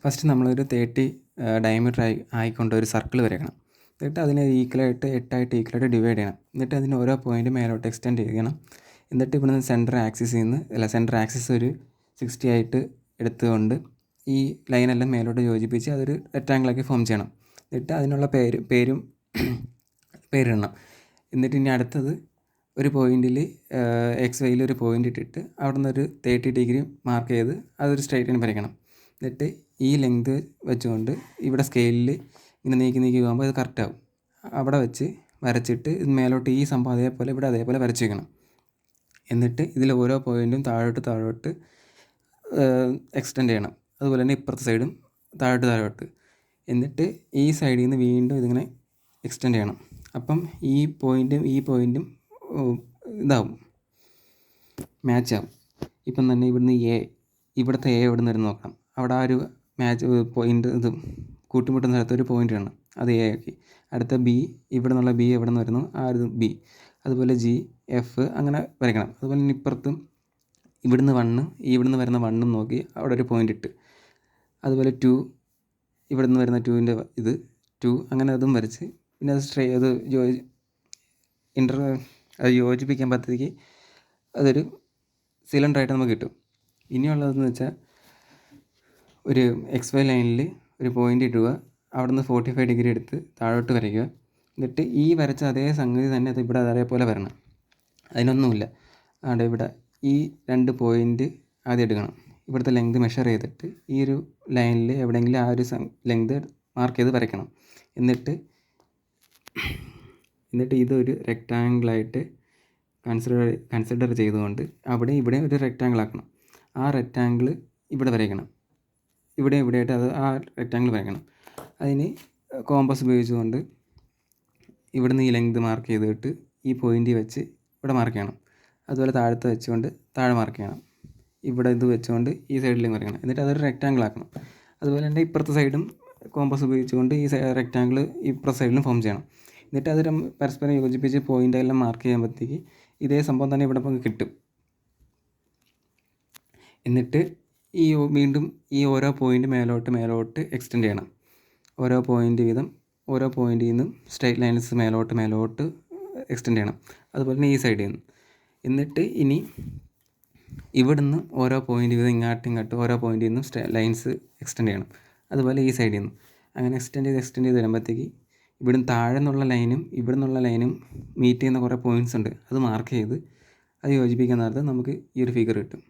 First നമ്മളൊരു 30 diameter ആയിക്കൊണ്ട് ഒരു സർക്കിൾ വരയ്ക്കണം. എന്നിട്ട് അതിനെ ഈക്വലായിട്ട് 8 ഈക്വലായിട്ട് ഡിവൈഡ് ചെയ്യണം. എന്നിട്ട് അതിന് ഓരോ പോയിൻറ്റ് മേലോട്ട് എക്സ്റ്റെൻഡ് ചെയ്യണം. എന്നിട്ട് ഇവിടുന്ന് സെൻറ്റർ ആക്സിസ് ഒരു 60 ആയിട്ട് എടുത്തുകൊണ്ട് ഈ ലൈനെല്ലാം മേലോട്ട് യോജിപ്പിച്ച് അതൊരു റെക്റ്റാങ്കിളാക്കി ഫോം ചെയ്യണം. എന്നിട്ട് അതിനുള്ള പേരിടണം. എന്നിട്ട് ഇനി അടുത്തത് ഒരു പോയിൻറ്റിൽ XYയിൽ ഒരു പോയിൻ്റ് ഇട്ടിട്ട് അവിടെ നിന്നൊരു 30 ഡിഗ്രി മാർക്ക് ചെയ്ത് അതൊരു സ്ട്രൈറ്റ് ലൈൻ വരയ്ക്കണം. എന്നിട്ട് ഈ ലെങ്ത് വെച്ചുകൊണ്ട് ഇവിടെ സ്കെയിലിൽ ഇങ്ങനെ നീക്കി പോകുമ്പോൾ ഇത് കറക്റ്റ് ആവും. അവിടെ വെച്ച് വരച്ചിട്ട് ഇത് മേലോട്ട് ഈ സംഭവം അതേപോലെ വരച്ച് വയ്ക്കണം. എന്നിട്ട് ഇതിൽ ഓരോ പോയിൻറ്റും താഴോട്ട് എക്സ്റ്റെൻഡ് ചെയ്യണം. അതുപോലെ തന്നെ ഇപ്പുറത്തെ സൈഡും താഴോട്ട്. എന്നിട്ട് ഈ സൈഡിൽ നിന്ന് വീണ്ടും ഇതിങ്ങനെ എക്സ്റ്റെൻഡ് ചെയ്യണം. അപ്പം ഈ പോയിൻറ്റും ഇതാവും, മാച്ചാവും. ഇപ്പം തന്നെ ഇവിടുത്തെ എ എവിടെ നിന്ന് വരുന്ന നോക്കാം. അവിടെ ആ ഒരു പോയിൻ്റ് കൂട്ടിമുട്ടുന്ന സ്ഥലത്ത് ഒരു പോയിൻ്റ് ഇടണം, അത് എ ആക്കി. അടുത്ത ബി, ഇവിടെ നിന്നുള്ള ബി എവിടെ നിന്ന് വരുന്നു ആ ഒരു ബി. അതുപോലെ ജി, എഫ് അങ്ങനെ വരയ്ക്കണം. അതുപോലെ തന്നെ ഇപ്പുറത്തും ഇവിടുന്ന് വരുന്ന 1 നോക്കി അവിടെ ഒരു പോയിൻ്റ് ഇട്ട്. അതുപോലെ 2, ഇവിടെ നിന്ന് വരുന്ന 2ൻ്റെ 2 അങ്ങനെ അതും വരച്ച് പിന്നെ അത് യോജിപ്പിക്കാൻ പദ്ധതിക്ക് അതൊരു സിലിണ്ടറായിട്ട് നമുക്ക് കിട്ടും. ഇനിയുള്ളതെന്ന് വെച്ചാൽ ഒരു XY ലൈനിൽ ഒരു പോയിൻ്റ് ഇടുക, അവിടെ നിന്ന് 45 ഡിഗ്രി എടുത്ത് താഴോട്ട് വരയ്ക്കുക. എന്നിട്ട് ഈ വരച്ച അതേ സംഗതി തന്നെ അത് ഇവിടെ അതേപോലെ വരണം. അതിനൊന്നുമില്ല, ഇവിടെ ഈ 2 പോയിൻ്റ് ആദ്യം എടുക്കണം. ഇവിടുത്തെ ലെങ്ത് മെഷർ ചെയ്തിട്ട് ഈ ഒരു ലൈനിൽ എവിടെയെങ്കിലും ആ ഒരു ലെങ്ത് മാർക്ക് ചെയ്ത് വരയ്ക്കണം. എന്നിട്ട് ഇതൊരു റെക്റ്റാങ്കിളായിട്ട് കൺസിഡർ ചെയ്തുകൊണ്ട് ഇവിടെ ഒരു റെക്റ്റാങ്കിൾ ആക്കണം. ആ റെക്റ്റാങ്കിൾ ഇവിടെ വരയ്ക്കണം. ഇവിടെയായിട്ട് അത് ആ റെക്റ്റാങ്കിൾ വരയ്ക്കണം. അതിന് കോമ്പസ് ഉപയോഗിച്ചുകൊണ്ട് ഇവിടുന്ന് ഈ ലെങ്ത് മാർക്ക് ചെയ്തിട്ട് ഈ പോയിൻ്റ് വെച്ച് ഇവിടെ മാർക്ക് ചെയ്യണം. അതുപോലെ താഴത്തെ വെച്ചുകൊണ്ട് താഴെ മാർക്ക് ചെയ്യണം. ഇവിടെ ഇത് വെച്ചുകൊണ്ട് ഈ സൈഡിലേക്ക് വരയ്ക്കണം. എന്നിട്ട് അതൊരു റെക്റ്റാങ്കിൾ ആക്കണം. അതുപോലെ തന്നെ ഇപ്പുറത്തെ സൈഡും കോമ്പസ് ഉപയോഗിച്ചുകൊണ്ട് ഈ റെക്റ്റാങ്കിൾ ഇപ്പുറത്തെ സൈഡിലും ഫോം ചെയ്യണം. എന്നിട്ട് അത് പരസ്പരം യോജിപ്പിച്ച് പോയിൻ്റെല്ലാം മാർക്ക് ചെയ്യുമ്പോഴത്തേക്ക് ഇതേ സംഭവം തന്നെ ഇവിടെ നമുക്ക് കിട്ടും. എന്നിട്ട് വീണ്ടും ഈ ഓരോ പോയിൻ്റ് മേലോട്ട് എക്സ്റ്റെൻഡ് ചെയ്യണം. ഓരോ പോയിൻ്റിൽ നിന്നും സ്ട്രൈറ്റ് ലൈൻസ് മേലോട്ട് എക്സ്റ്റെൻഡ് ചെയ്യണം. അതുപോലെ തന്നെ ഈ സൈഡിൽ നിന്ന്. എന്നിട്ട് ഇനി ഇവിടുന്ന് ഓരോ പോയിൻ്റ് വീതം ഇങ്ങോട്ട് ഓരോ പോയിൻ്റിൽ നിന്നും ലൈൻസ് എക്സ്റ്റെൻഡ് ചെയ്യണം. അതുപോലെ ഈ സൈഡിൽ നിന്ന് അങ്ങനെ എക്സ്റ്റെൻഡ് ചെയ്ത് വരുമ്പോഴത്തേക്ക് ഇവിടുന്ന് താഴെ നിന്നുള്ള ലൈനും ഇവിടെ നിന്നുള്ള ലൈനും മീറ്റ് ചെയ്യുന്ന കുറേ പോയിൻറ്റ്സ് ഉണ്ട്. അത് മാർക്ക് ചെയ്ത് അത് യോജിപ്പിക്കാൻ നേരത്ത് നമുക്ക് ഈ ഒരു ഫിഗർ കിട്ടും.